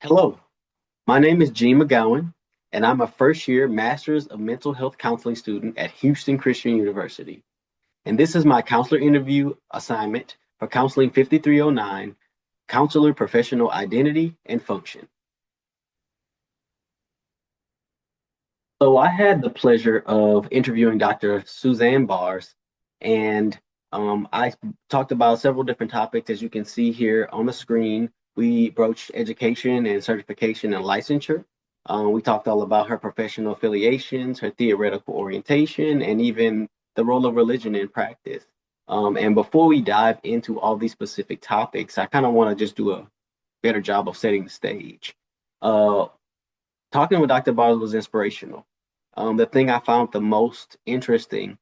Hello, my name is Gene McGowen, and I'm a first year Master's of Mental Health Counseling student at Houston Christian University. And this is my counselor interview assignment for Counseling 5309, Counselor Professional Identity and Function. So I had the pleasure of interviewing Dr. Suzanne Bars, and I talked about several different topics. As you can see here on the screen, we broached education and certification and licensure. We talked all about her professional affiliations, her theoretical orientation, and even the role of religion in practice. And before we dive into all these specific topics, I kind of want to just do a better job of setting the stage. Uh, Talking with Dr. Bars was inspirational. The thing I found the most interesting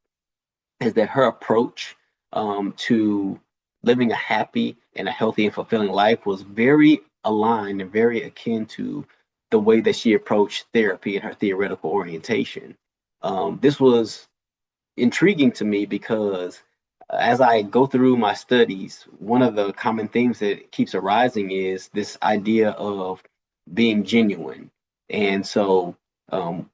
is that her approach to living a happy and a healthy and fulfilling life was very aligned and very akin to the way that she approached therapy and her theoretical orientation. This was intriguing to me because as I go through my studies, one of the common themes that keeps arising is this idea of being genuine. And so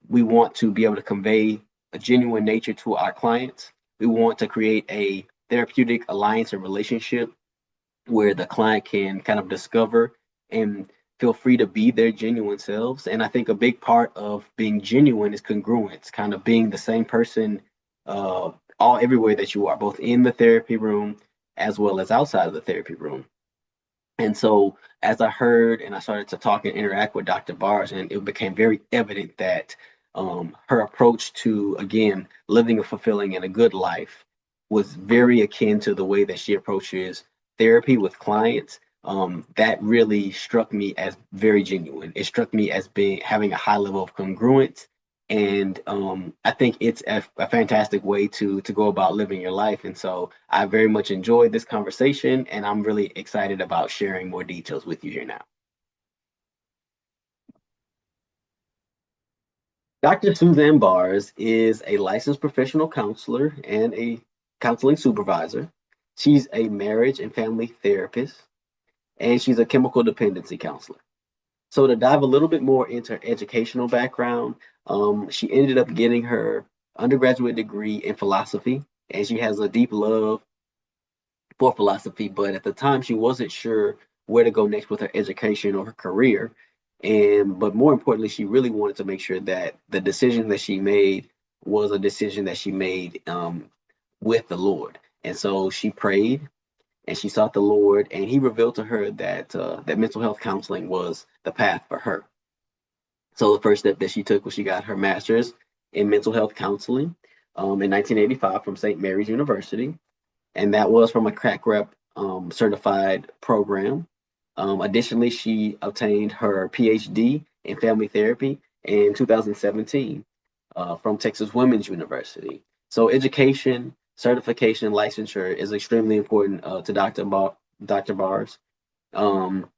we want to be able to convey a genuine nature to our clients. We want to create a therapeutic alliance and relationship where the client can kind of discover and feel free to be their genuine selves. And I think a big part of being genuine is congruence, kind of being the same person uh, all everywhere that you are, both in the therapy room as well as outside of the therapy room. And so as I heard and I started to talk and interact with Dr. Bars, and it became very evident that her approach to, again, living a fulfilling and a good life was very akin to the way that she approaches therapy with clients. That really struck me as very genuine. It struck me as being having a high level of congruence, and I think it's a fantastic way to go about living your life. And so I very much enjoyed this conversation, and I'm really excited about sharing more details with you here now. Dr. Suzanne Bars is a licensed professional counselor and a counseling supervisor. She's a marriage and family therapist, and she's a chemical dependency counselor. So to dive a little bit more into her educational background, she ended up getting her undergraduate degree in philosophy, and she has a deep love for philosophy. But at the time, she wasn't sure where to go next with her education or her career. And but more importantly, she really wanted to make sure that the decision that she made was a decision that she made with the Lord. And so she prayed and she sought the Lord, and He revealed to her that that mental health counseling was the path for her. So the first step that she took was she got her master's in mental health counseling in 1985 from St. Mary's University, and that was from a crack rep certified program. Additionally, she obtained her PhD in family therapy in 2017 from Texas Women's University. So education, certification, licensure is extremely important to Dr. Bars. Um,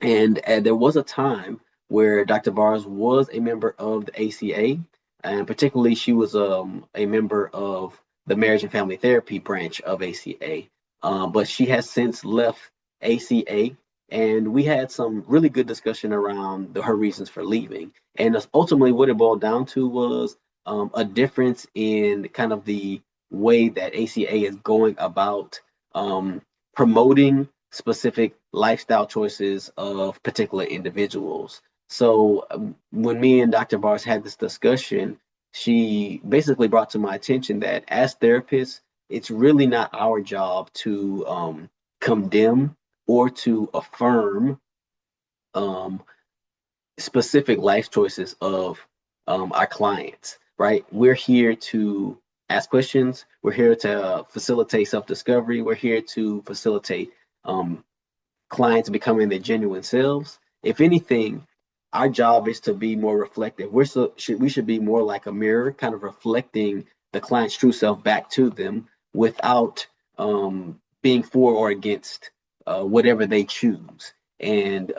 and there was a time where Dr. Bars was a member of the ACA, and particularly she was a member of the marriage and family therapy branch of ACA. But she has since left ACA, and we had some really good discussion around her reasons for leaving. And ultimately, what it boiled down to was a difference in kind of the way that ACA is going about promoting specific lifestyle choices of particular individuals. So when me and Dr. Bars had this discussion, she basically brought to my attention that as therapists, it's really not our job to condemn or to affirm um, specific life choices of our clients, right? We're here to ask questions. We're here to facilitate self discovery. We're here to facilitate um, clients becoming their genuine selves. If anything, our job is to be more reflective. We should be more like a mirror, kind of reflecting the client's true self back to them without being for or against whatever they choose. And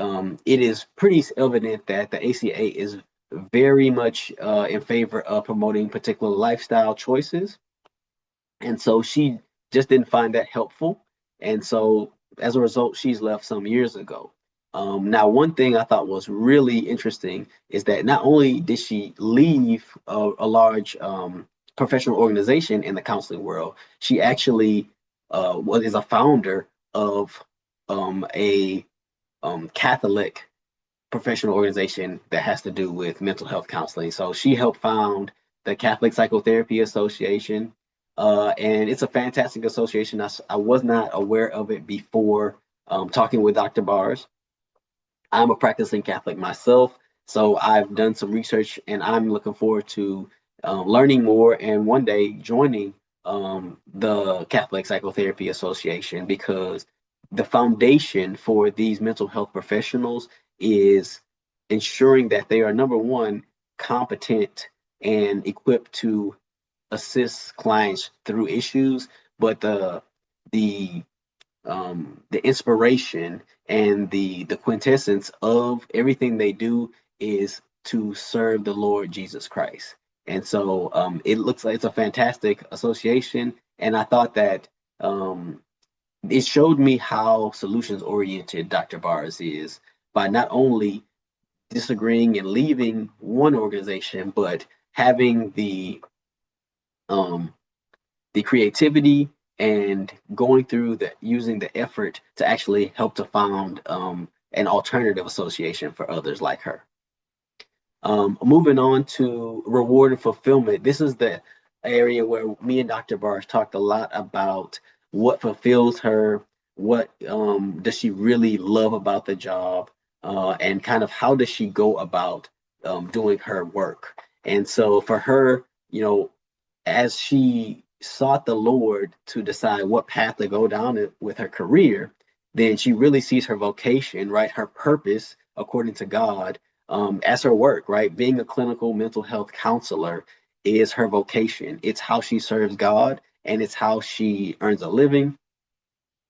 it is pretty evident that the ACA is very much in favor of promoting particular lifestyle choices, and so she just didn't find that helpful. And so as a result, she's left some years ago. Now, one thing I thought was really interesting is that not only did she leave a large professional organization in the counseling world, she actually is a founder of a Catholic professional organization that has to do with mental health counseling. So she helped found the Catholic Psychotherapy Association, and it's a fantastic association. I was not aware of it before talking with Dr. Bars. I'm a practicing Catholic myself, so I've done some research and I'm looking forward to learning more and one day joining the Catholic Psychotherapy Association because the foundation for these mental health professionals is ensuring that they are number one, competent and equipped to assist clients through issues, but the inspiration and the quintessence of everything they do is to serve the Lord Jesus Christ. And so it looks like it's a fantastic association. And I thought that it showed me how solutions oriented Dr. Bars is by not only disagreeing and leaving one organization, but having um, the creativity and going through the using the effort to actually help to found an alternative association for others like her. Moving on to reward and fulfillment. This is the area where me and Dr. Bars talked a lot about what fulfills her, what does she really love about the job, and kind of how does she go about doing her work. And so for her, as she sought the Lord to decide what path to go down with her career, then she really sees her vocation, right? Her purpose, according to God, as her work, right? Being a clinical mental health counselor is her vocation. It's how she serves God and it's how she earns a living.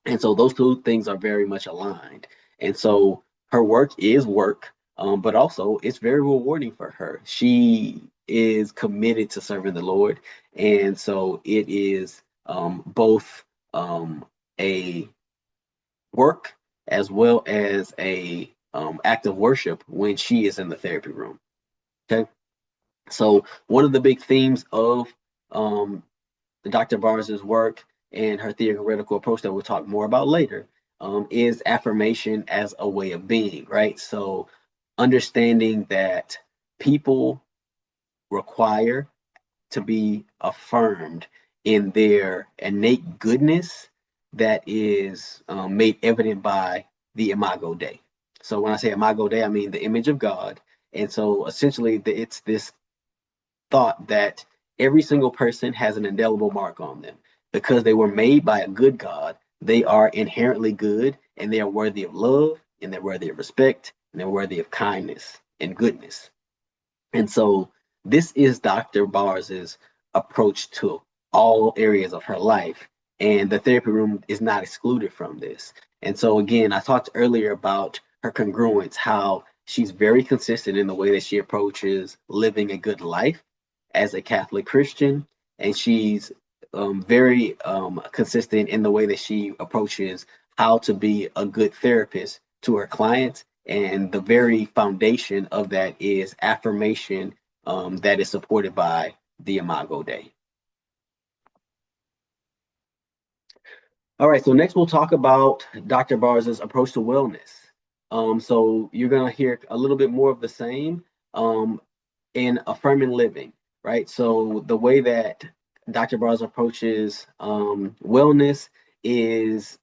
And so those two things are very much aligned. And so her work is work, but also it's very rewarding for her. She is committed to serving the Lord. And so it is both a work as well as a act of worship when she is in the therapy room. Okay. So one of the big themes of um, Dr. Barnes's work and her theoretical approach that we'll talk more about later is affirmation as a way of being, right? So understanding that people require to be affirmed in their innate goodness that is made evident by the Imago Dei. So when I say Imago Dei, I mean the image of God. And so essentially, it's this thought that every single person has an indelible mark on them because they were made by a good God. They are inherently good and they are worthy of love and they're worthy of respect and they're worthy of kindness and goodness. And so this is Dr. Bars's approach to all areas of her life. And the therapy room is not excluded from this. And so again, I talked earlier about her congruence, how she's very consistent in the way that she approaches living a good life as a Catholic Christian, and she's very consistent in the way that she approaches how to be a good therapist to her clients. And the very foundation of that is affirmation that is supported by the Imago Dei. All right, so next we'll talk about Dr. Bars's approach to wellness. So you're going to hear a little bit more of the same um, in affirming living, right? So the way that Dr. Bars approaches wellness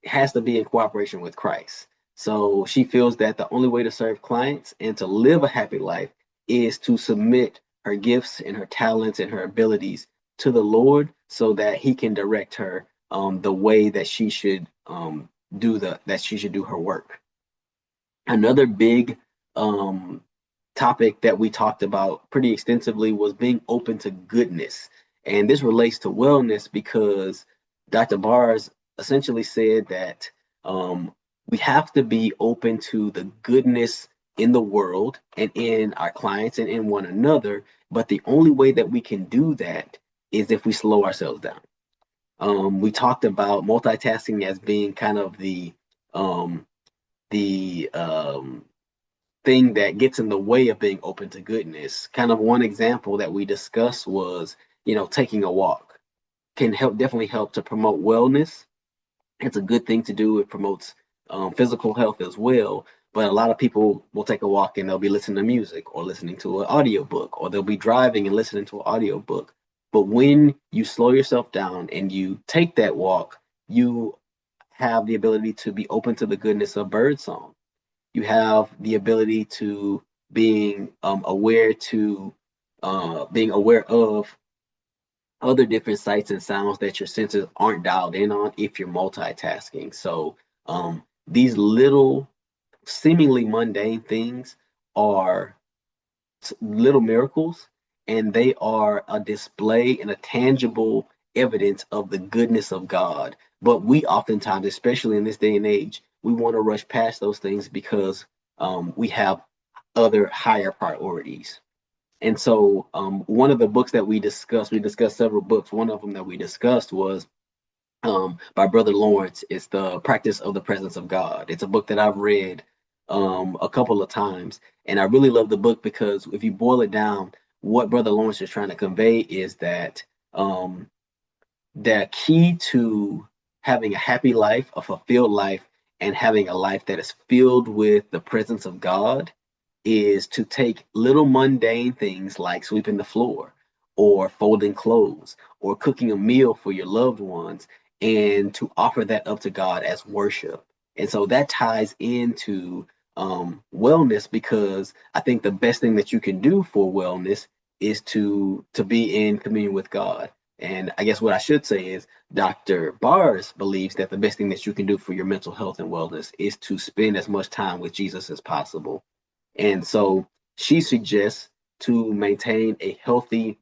has to be in cooperation with Christ. So she feels that the only way to serve clients and to live a happy life is to submit her gifts and her talents and her abilities to the Lord so that he can direct her the way that she should do her work. Another big um, topic that we talked about pretty extensively was being open to goodness. And this relates to wellness because Dr. Bars essentially said that we have to be open to the goodness in the world and in our clients and in one another. But the only way that we can do that is if we slow ourselves down. We talked about multitasking as being kind of the um, the thing that gets in the way of being open to goodness. Kind of one example that we discussed was, taking a walk can definitely help to promote wellness. It's a good thing to do. It promotes physical health as well. But a lot of people will take a walk and they'll be listening to music or listening to an audiobook, or they'll be driving and listening to an audiobook. But when you slow yourself down and you take that walk, you have the ability to be open to the goodness of birdsong. You have the ability to being aware to being aware of other different sights and sounds that your senses aren't dialed in on if you're multitasking. So these little seemingly mundane things are little miracles, and they are a display and a tangible evidence of the goodness of God. But we oftentimes, especially in this day and age, we want to rush past those things because we have other higher priorities. And so, one of the books that we discussed several books. One of them that we discussed was by Brother Lawrence. It's The Practice of the Presence of God. It's a book that I've read a couple of times, and I really love the book because if you boil it down, what Brother Lawrence is trying to convey is that the key to having a happy life, a fulfilled life, and having a life that is filled with the presence of God is to take little mundane things like sweeping the floor or folding clothes or cooking a meal for your loved ones and to offer that up to God as worship. And so that ties into wellness, because I think the best thing that you can do for wellness is to be in communion with God. And I guess what I should say is Dr. Bars believes that the best thing that you can do for your mental health and wellness is to spend as much time with Jesus as possible. And so she suggests to maintain a healthy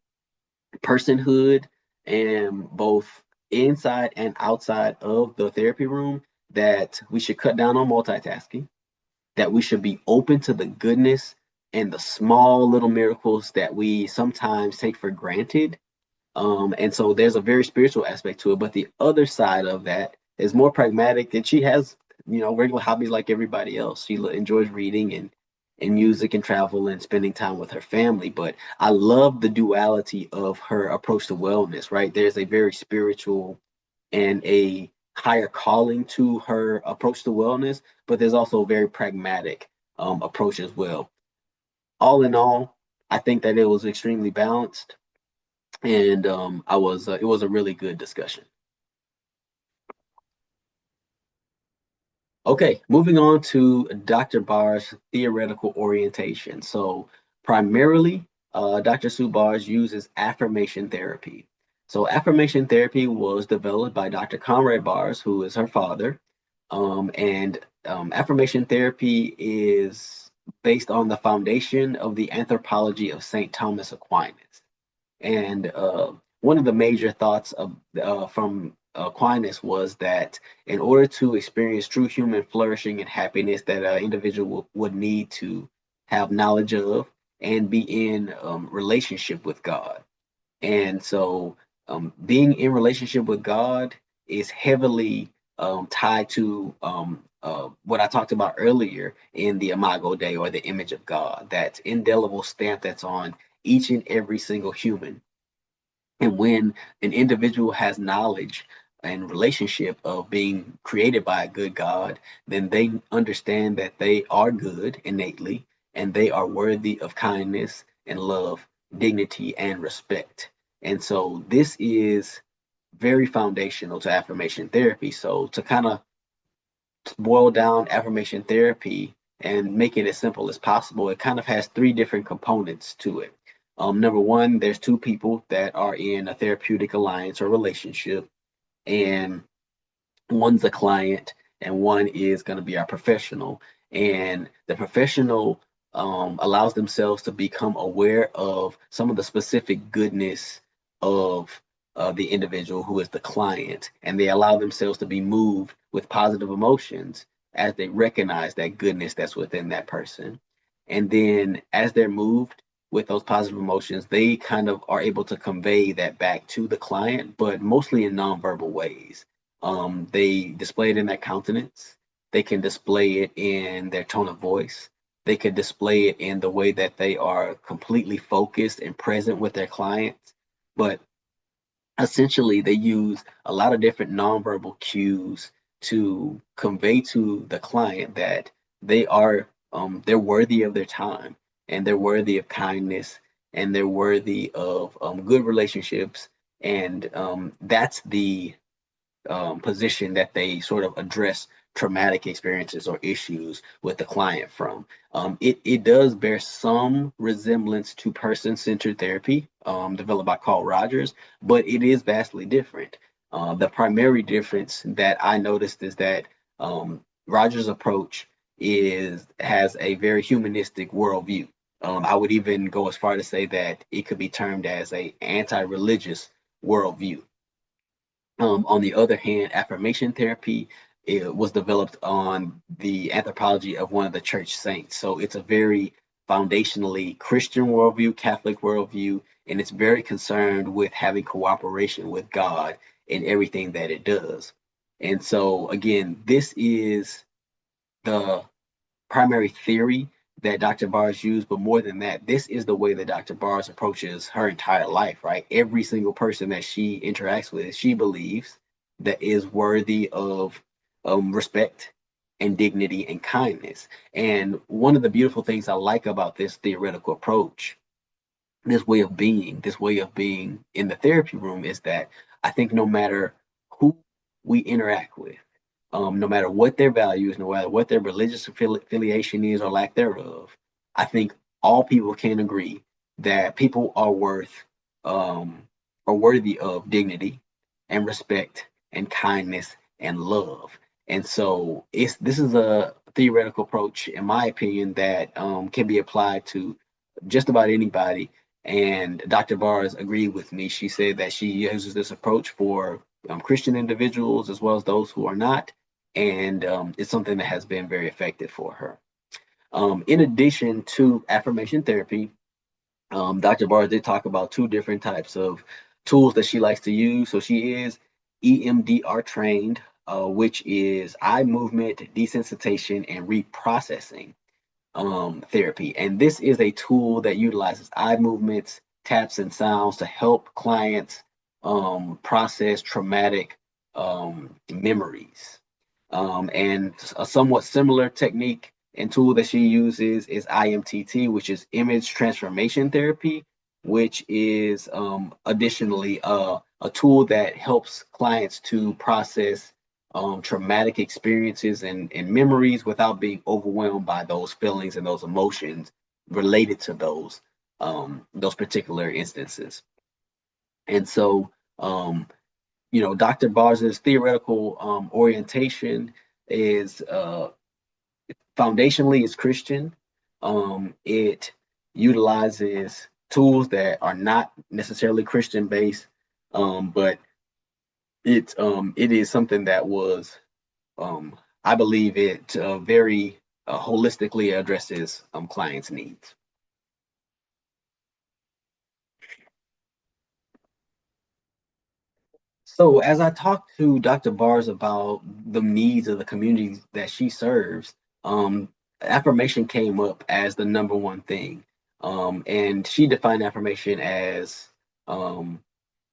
personhood and both inside and outside of the therapy room, that we should cut down on multitasking, that we should be open to the goodness and the small little miracles that we sometimes take for granted. And so there's a very spiritual aspect to it. But the other side of that is more pragmatic, and she has, regular hobbies like everybody else. She enjoys reading and music and travel and spending time with her family. But I love the duality of her approach to wellness, right? There's a very spiritual and a higher calling to her approach to wellness, but there's also a very pragmatic approach as well. All in all, I think that it was extremely balanced, and I was it was a really good discussion. Okay, moving on to Dr. Barr's theoretical orientation. So primarily, Dr. Sue Bars uses affirmation therapy. So affirmation therapy was developed by Dr. Conrad Bars, who is her father. And affirmation therapy is based on the foundation of the anthropology of St. Thomas Aquinas. And one of the major thoughts from Aquinas was that in order to experience true human flourishing and happiness, that an individual would need to have knowledge of and be in relationship with God. And so, being in relationship with God is heavily tied to what I talked about earlier in the Imago Dei, or the image of God, that indelible stamp that's on each and every single human. And when an individual has knowledge and relationship of being created by a good God, then they understand that they are good innately and they are worthy of kindness and love, dignity and respect. And so this is very foundational to affirmation therapy. So to kind of boil down affirmation therapy and make it as simple as possible, it kind of has three different components to it. Number one, there's two people that are in a therapeutic alliance or relationship, and one's a client and one is going to be our professional. And the professional allows themselves to become aware of some of the specific goodness of the individual who is the client, and they allow themselves to be moved with positive emotions as they recognize that goodness that's within that person. And then as they're moved with those positive emotions, they kind of are able to convey that back to the client, but mostly in nonverbal ways. They display it in their countenance. They can display it in their tone of voice. They could display it in the way that they are completely focused and present with their clients. But essentially, they use a lot of different nonverbal cues to convey to the client that they're worthy of their time, and they're worthy of kindness, and they're worthy of good relationships. And that's the position that they sort of address traumatic experiences or issues with the client from. It does bear some resemblance to person-centered therapy, developed by Carl Rogers, but it is vastly different. The primary difference that I noticed is that Rogers' approach has a very humanistic worldview. I would even go as far to say that it could be termed as a anti-religious worldview. On the other hand, affirmation therapy, it was developed on the anthropology of one of the church saints. So it's a very foundationally Christian worldview, Catholic worldview, and it's very concerned with having cooperation with God in everything that it does. And so, again, this is the primary theory that Dr. Bars used, but more than that, this is the way that Dr. Bars approaches her entire life, right? Every single person that she interacts with, she believes that is worthy of respect and dignity and kindness. And one of the beautiful things I like about this theoretical approach, this way of being in the therapy room, is that I think no matter who we interact with, no matter what their values, no matter what their religious affiliation is or lack thereof, I think all people can agree that people are worthy of dignity and respect and kindness and love. And so this is a theoretical approach, in my opinion, that can be applied to just about anybody. And Dr. Bars agreed with me. She said that she uses this approach for Christian individuals as well as those who are not, and it's something that has been very effective for her. In addition to affirmation therapy, Dr. Barr did talk about two different types of tools that she likes to use. So she is EMDR trained, which is eye movement desensitization and reprocessing therapy. And this is a tool that utilizes eye movements, taps, and sounds to help clients process traumatic memories. And a somewhat similar technique and tool that she uses is IMTT, which is image transformation therapy, which is additionally a tool that helps clients to process traumatic experiences and memories without being overwhelmed by those feelings and those emotions related to those particular instances. And so, Dr. Bars's theoretical orientation is foundationally is Christian. It utilizes tools that are not necessarily Christian based, but it is something that was I believe it very holistically addresses clients' needs. So as I talked to Dr. Bars about the needs of the communities that she serves, affirmation came up as the number one thing. And she defined affirmation as um,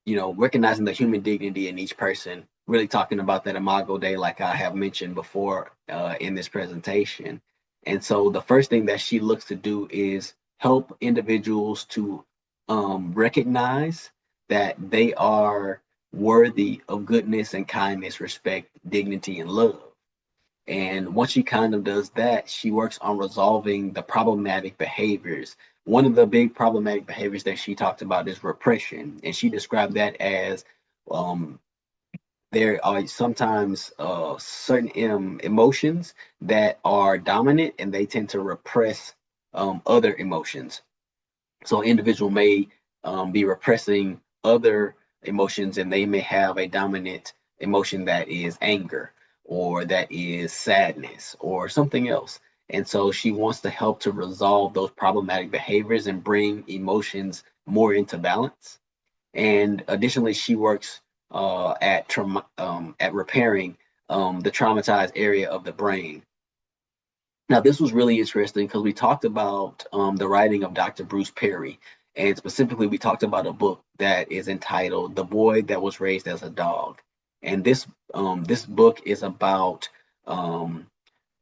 recognizing the human dignity in each person, really talking about that Imago Day, like I have mentioned before in this presentation. And so the first thing that she looks to do is help individuals to recognize that they are worthy of goodness and kindness, respect, dignity, and love. And once she kind of does that, she works on resolving the problematic behaviors. One of the big problematic behaviors that she talked about is repression. And she described that as um, there are sometimes certain emotions that are dominant and they tend to repress other emotions. So an individual may be repressing other emotions and they may have a dominant emotion that is anger or that is sadness or something else. And so she wants to help to resolve those problematic behaviors and bring emotions more into balance. And additionally, she works at repairing the traumatized area of the brain. Now, this was really interesting because we talked about the writing of Dr. Bruce Perry, and specifically, we talked about a book that is entitled "The Boy That Was Raised as a Dog," and this book is about um,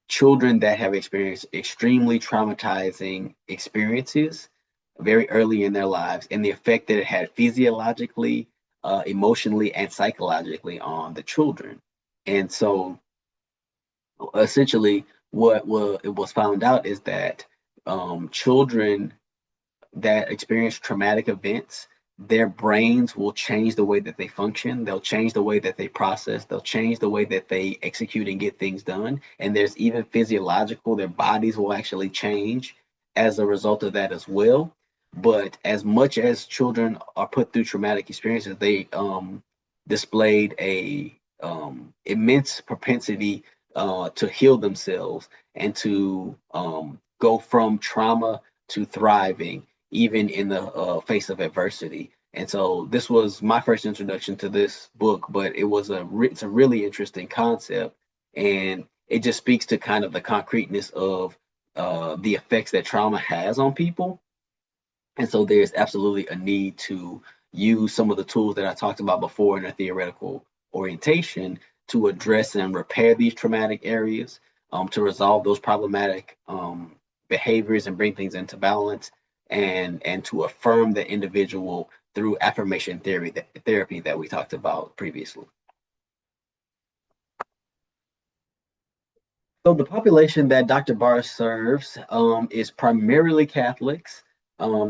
children that have experienced extremely traumatizing experiences very early in their lives, and the effect that it had physiologically, emotionally, and psychologically on the children. And so essentially what it was found out is that children that experience traumatic events, their brains will change the way that they function. They'll change the way that they process. They'll change the way that they execute and get things done. And there's even physiological, their bodies will actually change as a result of that as well. But as much as children are put through traumatic experiences, they displayed a immense propensity to heal themselves and to go from trauma to thriving even in the face of adversity. And so this was my first introduction to this book, but it's a really interesting concept, and it just speaks to kind of the concreteness of the effects that trauma has on people. And so there's absolutely a need to use some of the tools that I talked about before in a theoretical orientation to address and repair these traumatic areas, to resolve those problematic behaviors and bring things into balance, and to affirm the individual through affirmation therapy that we talked about previously. So the population that Dr. Barr serves is primarily Catholics,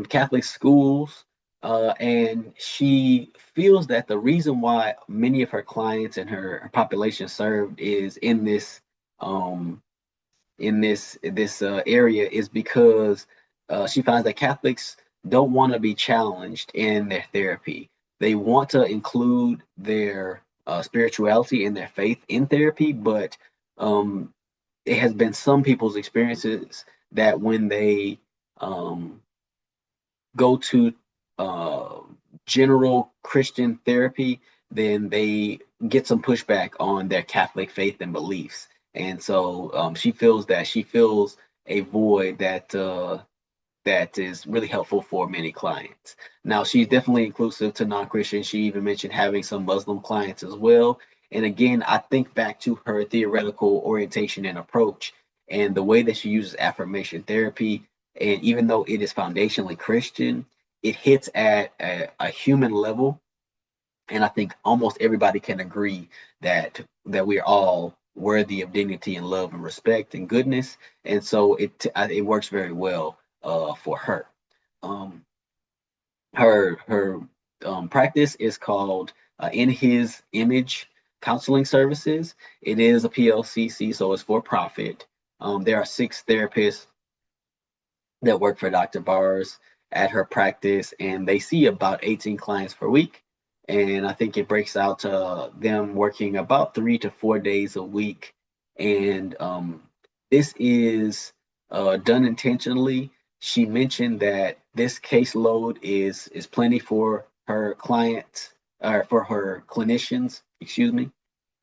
Catholic schools, and she feels that the reason why many of her clients and her population served is um, in this area is because she finds that Catholics don't want to be challenged in their therapy. They want to include their spirituality and their faith in therapy, but um, it has been some people's experiences that when they um, go to uh, general Christian therapy, then they get some pushback on their Catholic faith and beliefs. And so she feels a void that is really helpful for many clients. Now, she's definitely inclusive to non-Christians. She even mentioned having some Muslim clients as well. And again, I think back to her theoretical orientation and approach and the way that she uses affirmation therapy. And even though it is foundationally Christian, it hits at a human level. And I think almost everybody can agree that we're all worthy of dignity and love and respect and goodness. And so it works very well for her. Um, her practice is called In His Image Counseling Services. It is a PLCC, so it's for profit. There are 6 therapists that work for Dr. Bars at her practice, and they see about 18 clients per week. And I think it breaks out to them working about 3 to 4 days a week. And this is done intentionally. She mentioned that this caseload is plenty for her clients, or for her clinicians, excuse me,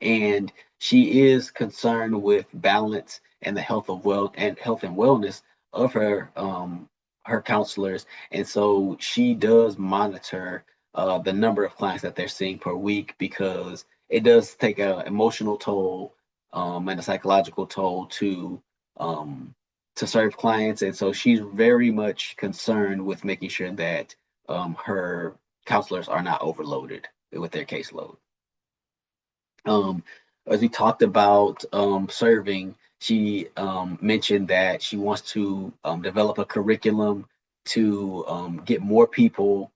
and she is concerned with balance and the health and wellness of her counselors, and so she does monitor the number of clients that they're seeing per week, because it does take an emotional toll and a psychological toll um, to serve clients, and so she's very much concerned with making sure that her counselors are not overloaded with their caseload. Um, as we talked about serving, she mentioned that she wants to develop a curriculum to get more people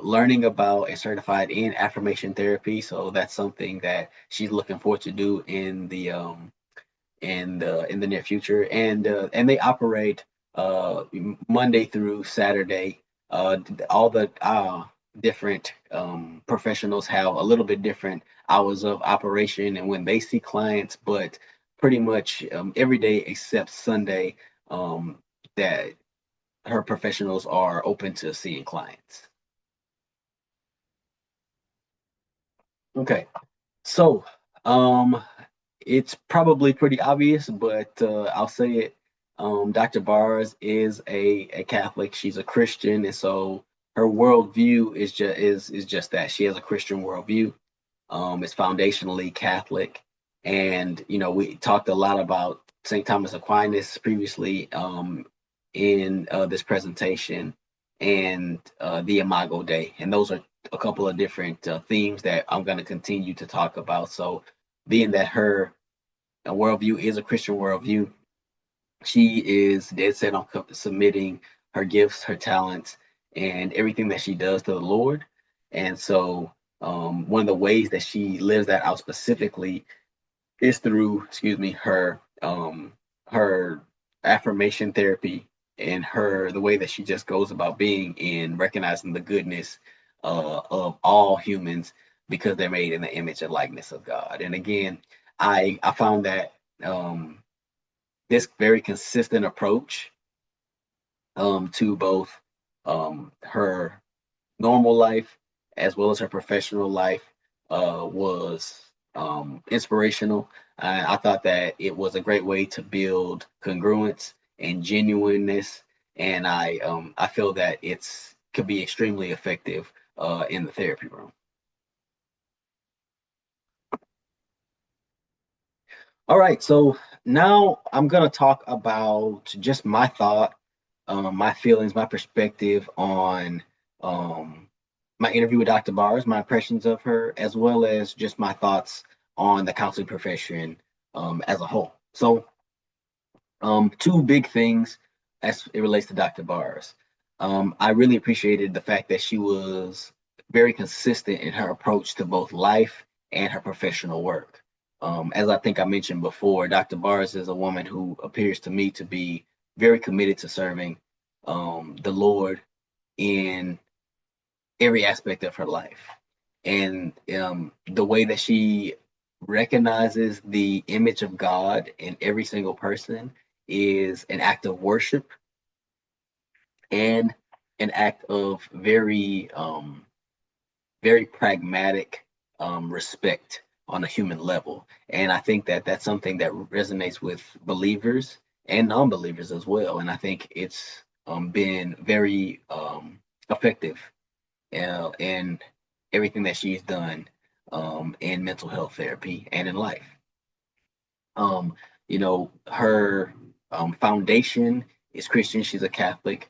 learning about and certified in affirmation therapy. So that's something that she's looking forward to do in the near future, and they operate Monday through Saturday. All the different professionals have a little bit different hours of operation and when they see clients, but pretty much every day except Sunday, um, that her professionals are open to seeing clients. Okay, so um, it's probably pretty obvious, but I'll say it. Dr. Bars is a Catholic. She's a Christian, and so her worldview is just that. She has a Christian worldview. It's foundationally Catholic, and we talked a lot about St. Thomas Aquinas previously in this presentation, and the Imago Dei, and those are a couple of different themes that I'm going to continue to talk about. So, being that her worldview is a Christian worldview, she is dead set on submitting her gifts, her talents, and everything that she does to the Lord. And so, one of the ways that she lives that out specifically is through, her affirmation therapy, and the way that she just goes about being in recognizing the goodness of all humans because they're made in the image and likeness of God. And again, I found that this very consistent approach to both her normal life as well as her professional life was inspirational. I thought that it was a great way to build congruence and genuineness, and I feel that it's could be extremely effective in the therapy room. All right, so now I'm gonna talk about just my thought, my feelings, my perspective on um, my interview with Dr. Bars, my impressions of her, as well as just my thoughts on the counseling profession as a whole. So, two big things as it relates to Dr. Bars. I really appreciated the fact that she was very consistent in her approach to both life and her professional work. As I think I mentioned before, Dr. Bars is a woman who appears to me to be very committed to serving the Lord in every aspect of her life. And the way that she recognizes the image of God in every single person is an act of worship and an act of very pragmatic respect on a human level. And I think that that's something that resonates with believers and non-believers as well. And I think it's been very effective in everything that she's done in mental health therapy and in life. Um, her foundation is Christian. She's a Catholic.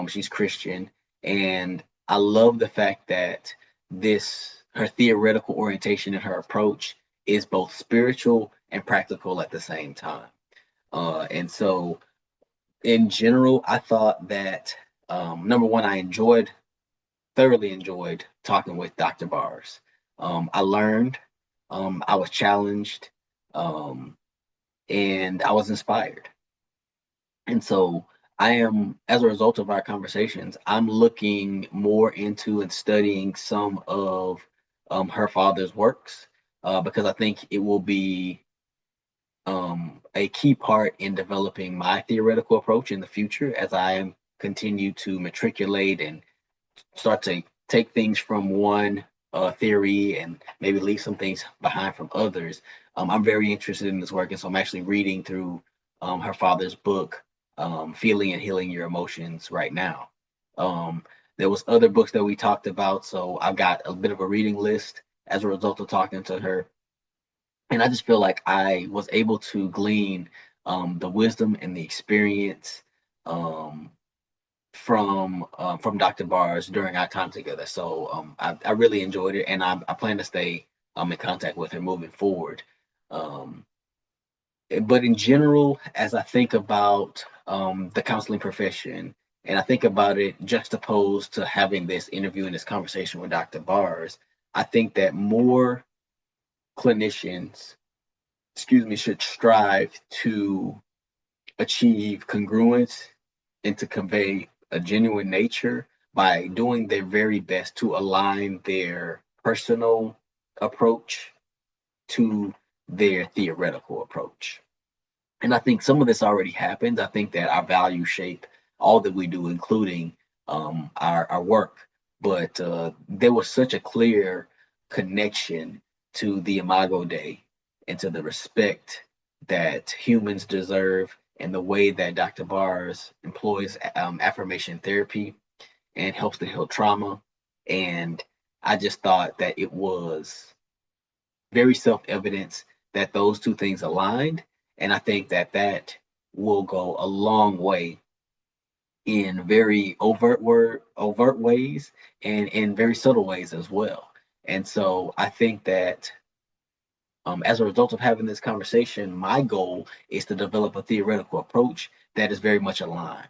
She's Christian, and I love the fact that this her theoretical orientation and her approach is both spiritual and practical at the same time. And so, in general, I thought that number one, thoroughly enjoyed talking with Dr. Bars. I learned, I was challenged, um, and I was inspired. And so as a result of our conversations, I'm looking more into and studying some of her father's works because I think it will be a key part in developing my theoretical approach in the future as I continue to matriculate and start to take things from one theory and maybe leave some things behind from others. I'm very interested in this work, and so I'm actually reading through her father's book, "Feeling and Healing Your Emotions," right now. Um, there was other books that we talked about, so I've got a bit of a reading list as a result of talking to her, and I just feel like I was able to glean the wisdom and the experience um, from Dr. Bars during our time together. So I really enjoyed it, and I plan to stay in contact with her moving forward. Um, but in general, as I think about the counseling profession, and I think about it juxtaposed to having this interview and this conversation with Dr. Bars, I think that more clinicians, should strive to achieve congruence and to convey a genuine nature by doing their very best to align their personal approach to their theoretical approach. And I think some of this already happens. I think that our values shape all that we do, including our work. But there was such a clear connection to the Imago Dei and to the respect that humans deserve, and the way that Dr. Bars employs affirmation therapy and helps to heal trauma. And I just thought that it was very self evident that those two things aligned. And I think that that will go a long way in very overt ways and in very subtle ways as well. And so I think that as a result of having this conversation, my goal is to develop a theoretical approach that is very much aligned,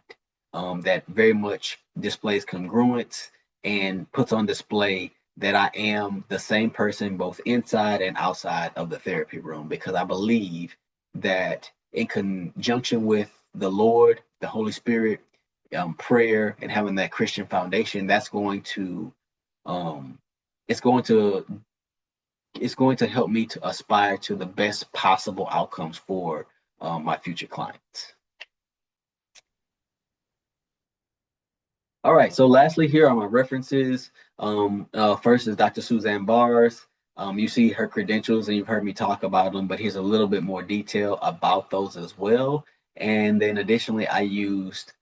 that very much displays congruence and puts on display that I am the same person both inside and outside of the therapy room, because I believe that in conjunction with the Lord, the Holy Spirit, prayer, and having that Christian foundation, that's going to um, it's going to help me to aspire to the best possible outcomes for my future clients. All right, so lastly, here are my references. First is Dr. Suzanne Bars. You see her credentials and you've heard me talk about them, but here's a little bit more detail about those as well. And then additionally, I used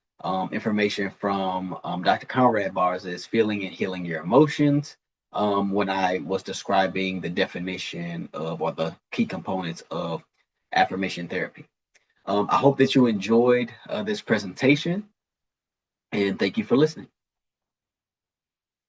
information from Dr. Conrad Bars' Feeling and Healing Your Emotions when I was describing the definition of, or the key components of, affirmation therapy. I hope that you enjoyed this presentation, and thank you for listening.